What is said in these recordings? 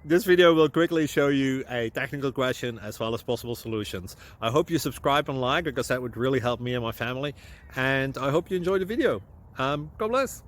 This video will quickly show you a technical question as well as possible solutions. I hope you subscribe and like, because that would really help me and my family. And I hope you enjoy the video. God bless.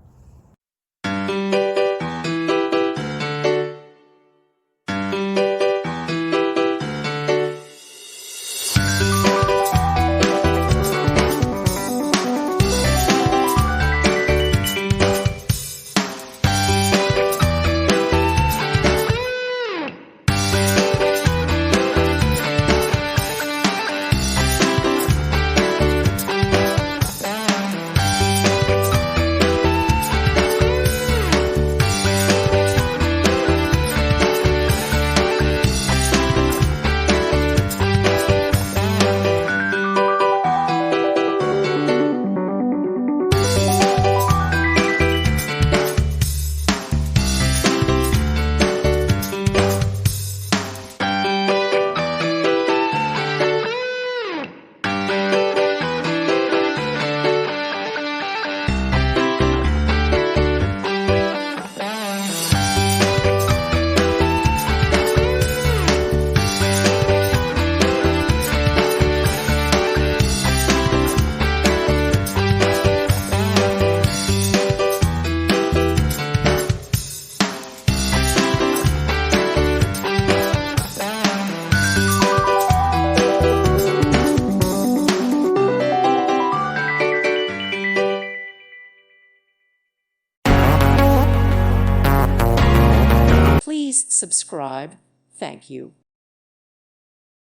Please subscribe. Thank you.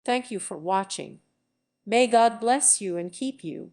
Thank you for watching. May God bless you and keep you.